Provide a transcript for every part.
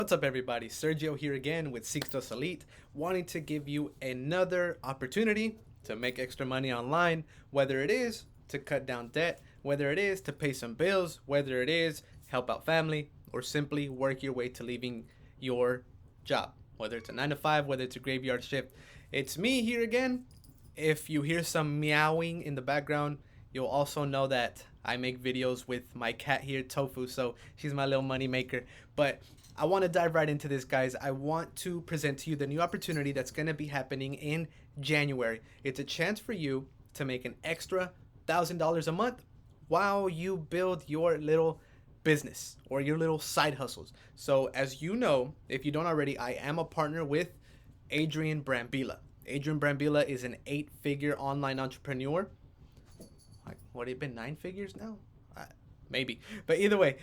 What's up, everybody? Sergio here again with Sixtos Elite, wanting to give you another opportunity to make extra money online, whether it is to cut down debt, whether it is to pay some bills, whether it is help out family, or simply work your way to leaving your job, whether it's a 9 to 5, whether it's a graveyard shift. It's me here again. If you hear some meowing in the background, you'll also know that I make videos with my cat here, Tofu, so she's my little money maker. But I want to dive right into this, guys. I want to present to you the new opportunity that's going to be happening in January. It's a chance for you to make an extra $1,000 a month while you build your little business or your little side hustles. So, as you know, if you don't already, I am a partner with Adrian Brambila. Adrian Brambila is an 8-figure online entrepreneur. Like, what, it been 9 figures now? Maybe. But either way,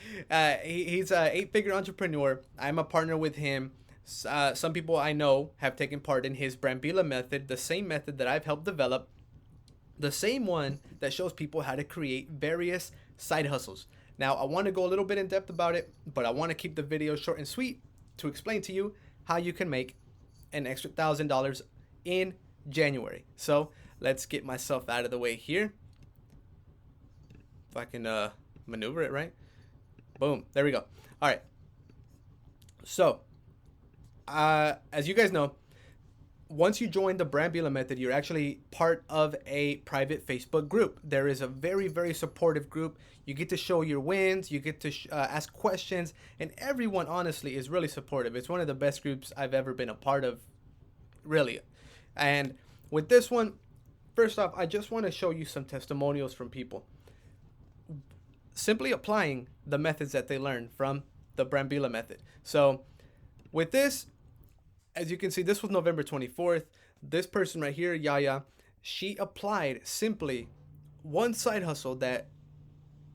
he's an 8-figure entrepreneur. I'm a partner with him. Some people I know have taken part in his Brambila Method, the same method that I've helped develop, the same one that shows people how to create various side hustles. Now, I want to go a little bit in depth about it, but I want to keep the video short and sweet to explain to you how you can make an extra $1,000 in January. So let's get myself out of the way here. If I can maneuver it right. Boom. There we go. All right. So, as you guys know, once you join the Brambila Method, you're actually part of a private Facebook group. There is a very, very supportive group. You get to show your wins. You get to ask questions. And everyone, honestly, is really supportive. It's one of the best groups I've ever been a part of, really. And with this one, first off, I just want to show you some testimonials from people simply applying the methods that they learned from the Brambila Method. So with this, as you can see, this was November 24th. This person right here, Yaya, she applied simply one side hustle that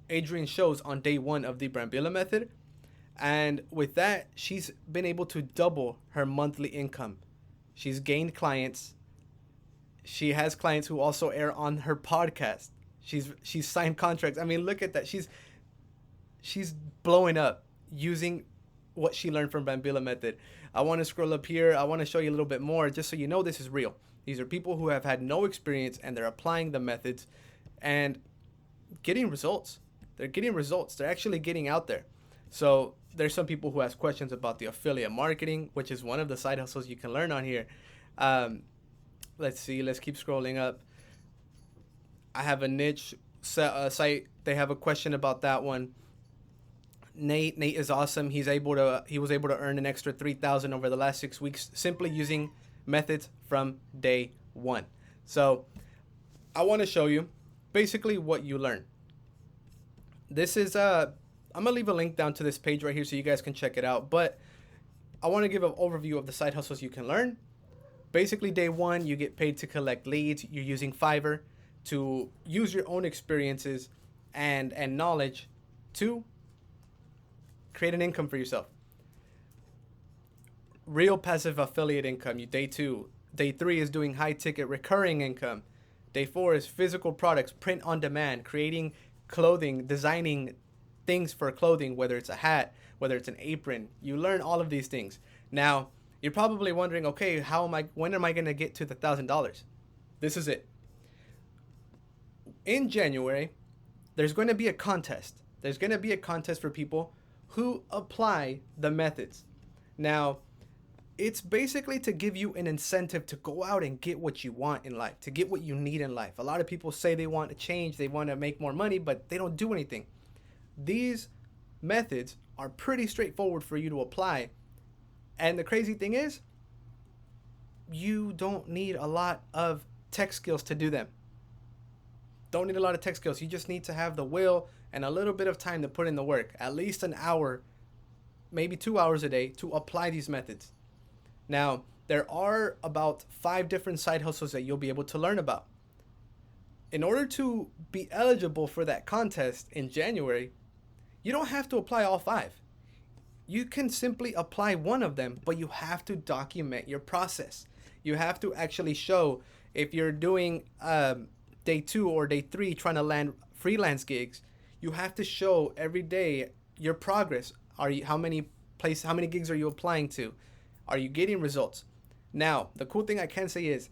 Adrian shows on day 1 of the Brambila Method. And with that, she's been able to double her monthly income. She's gained clients. She has clients who also air on her podcast. She's signed contracts. I mean, look at that. She's blowing up using what she learned from Brambila Method. I want to scroll up here. I want to show you a little bit more just so you know this is real. These are people who have had no experience and they're applying the methods and getting results. They're getting results. They're actually getting out there. So there's some people who ask questions about the affiliate marketing, which is one of the side hustles you can learn on here. Let's see. Let's keep scrolling up. I have a niche site. They have a question about that one. Nate is awesome. He was able to earn an extra $3,000 over the last 6 weeks simply using methods from day 1. So I want to show you basically what you learn. This is I'm gonna leave a link down to this page right here so you guys can check it out. But I want to give an overview of the side hustles you can learn. Basically, day 1, you get paid to collect leads. You're using Fiverr to use your own experiences and knowledge to create an income for yourself. Real passive affiliate income, day 2. Day 3 is doing high ticket recurring income. Day 4 is physical products, print on demand, creating clothing, designing things for clothing, whether it's a hat, whether it's an apron. You learn all of these things. Now, you're probably wondering, okay, when am I going to get to the $1,000? This is it. In January, there's going to be a contest. There's going to be a contest for people who apply the methods. Now, it's basically to give you an incentive to go out and get what you want in life, to get what you need in life. A lot of people say they want to change, they want to make more money, but they don't do anything. These methods are pretty straightforward for you to apply. And the crazy thing is, you don't need a lot of tech skills to do them. Don't need a lot of tech skills. You just need to have the will and a little bit of time to put in the work, at least an hour, maybe 2 hours a day to apply these methods. Now, there are about 5 different side hustles that you'll be able to learn about. In order to be eligible for that contest in January, you don't have to apply all 5. You can simply apply one of them, but you have to document your process. You have to actually show if you're doing day 2 or day 3 trying to land freelance gigs, you have to show every day your progress. How many how many gigs are you applying to? Are you getting results? Now, the cool thing I can say is,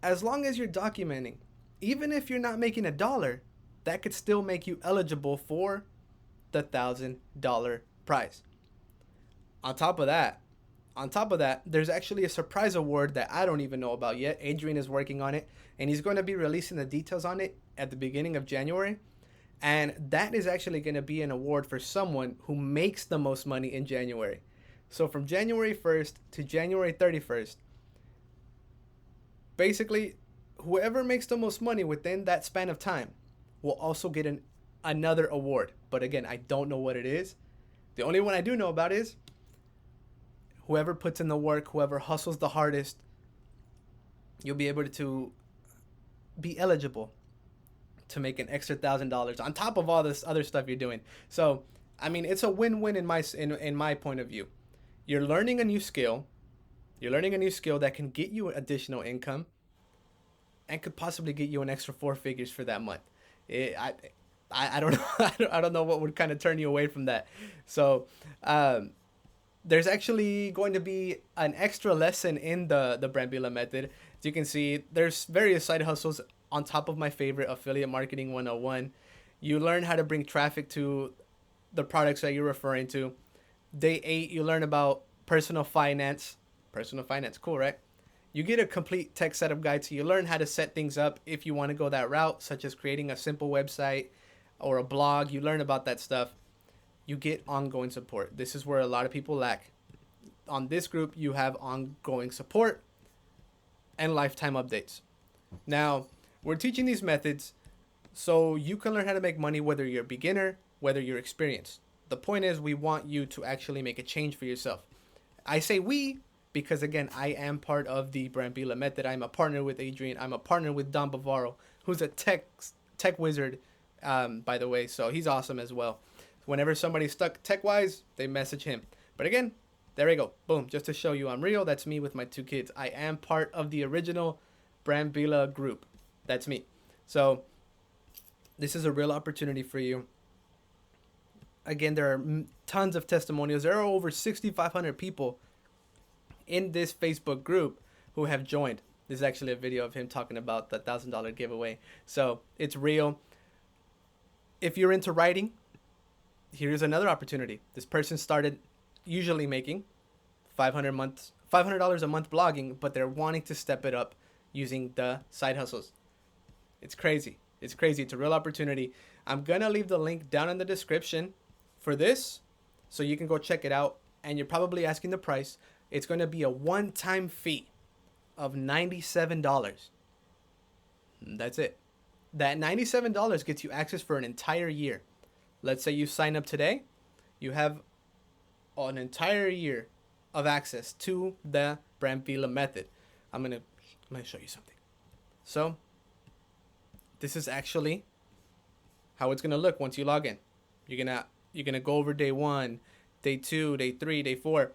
as long as you're documenting, even if you're not making $1, that could still make you eligible for the $1,000 prize. On top of that, there's actually a surprise award that I don't even know about yet. Adrian is working on it, and he's going to be releasing the details on it at the beginning of January. And that is actually going to be an award for someone who makes the most money in January. So from January 1st to January 31st, basically, whoever makes the most money within that span of time will also get another award. But again, I don't know what it is. The only one I do know about is whoever puts in the work, whoever hustles the hardest, you'll be able to be eligible to make an extra $1,000 on top of all this other stuff you're doing. So, I mean, it's a win-win in my point of view. You're learning a new skill. You're learning a new skill that can get you additional income and could possibly get you an extra 4 figures for that month. I don't know. I don't know what would kind of turn you away from that. So, there's actually going to be an extra lesson in the Brambila Method. As you can see, there's various side hustles on top of my favorite, Affiliate Marketing 101. You learn how to bring traffic to the products that you're referring to. Day 8, you learn about personal finance. Personal finance, cool, right? You get a complete tech setup guide, so you learn how to set things up if you want to go that route, such as creating a simple website or a blog. You learn about that stuff. You get ongoing support. This is where a lot of people lack. On this group, you have ongoing support and lifetime updates. Now, we're teaching these methods so you can learn how to make money, whether you're a beginner, whether you're experienced. The point is, we want you to actually make a change for yourself. I say we because, again, I am part of the Brambila Method. I'm a partner with Adrian. I'm a partner with Don Bavaro, who's a tech wizard, by the way. So he's awesome as well. Whenever somebody's stuck tech-wise, they message him. But again, there we go. Boom. Just to show you I'm real, that's me with my 2 kids. I am part of the original Brambila group. That's me. So this is a real opportunity for you. Again, there are tons of testimonials. There are over 6,500 people in this Facebook group who have joined. This is actually a video of him talking about the $1,000 giveaway. So it's real. If you're into writing, here's another opportunity. This person started usually making $500 a month blogging, but they're wanting to step it up using the side hustles. It's crazy. It's crazy. It's a real opportunity. I'm going to leave the link down in the description for this so you can go check it out. And you're probably asking the price. It's going to be a one-time fee of $97. That's it. That $97 gets you access for an entire year. Let's say you sign up today. You have an entire year of access to the Brambila Method. I'm gonna show you something. So this is actually how it's gonna look once you log in. You're gonna go over day 1, day 2, day 3, day 4.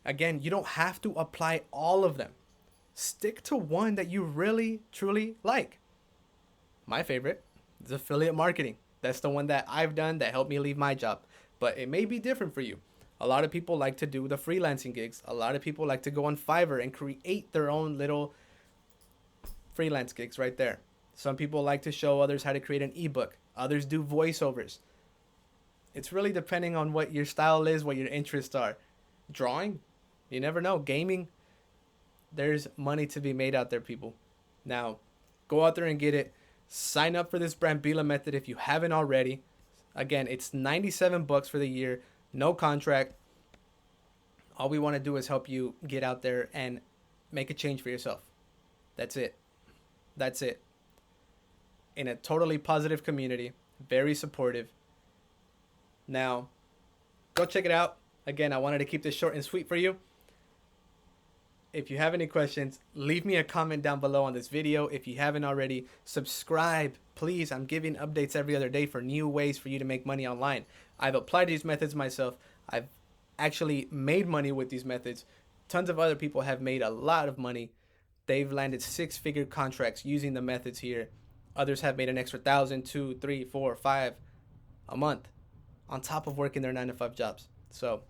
Again, you don't have to apply all of them. Stick to one that you really truly like. My favorite is affiliate marketing. That's the one that I've done that helped me leave my job. But it may be different for you. A lot of people like to do the freelancing gigs. A lot of people like to go on Fiverr and create their own little freelance gigs right there. Some people like to show others how to create an ebook. Others do voiceovers. It's really depending on what your style is, what your interests are. Drawing, you never know. Gaming, there's money to be made out there, people. Now, go out there and get it. Sign up for this Brambila Method if you haven't already. Again, it's $97 for the year. No contract. All we want to do is help you get out there and make a change for yourself. That's it. That's it. In a totally positive community. Very supportive. Now, go check it out. Again, I wanted to keep this short and sweet for you. If you have any questions, leave me a comment down below on this video. If you haven't already, subscribe. Please, I'm giving updates every other day for new ways for you to make money online. I've applied these methods myself. I've actually made money with these methods. Tons of other people have made a lot of money. They've landed 6-figure contracts using the methods here. Others have made an extra 1,000, 2, 3, 4, 5 a month on top of working their 9-to-5 jobs. So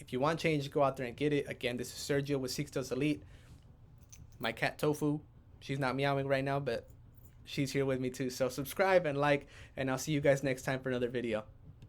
If you want change, go out there and get it. Again, this is Sergio with Sixtos Elite. My cat Tofu, she's not meowing right now, but she's here with me too. So subscribe and like, and I'll see you guys next time for another video.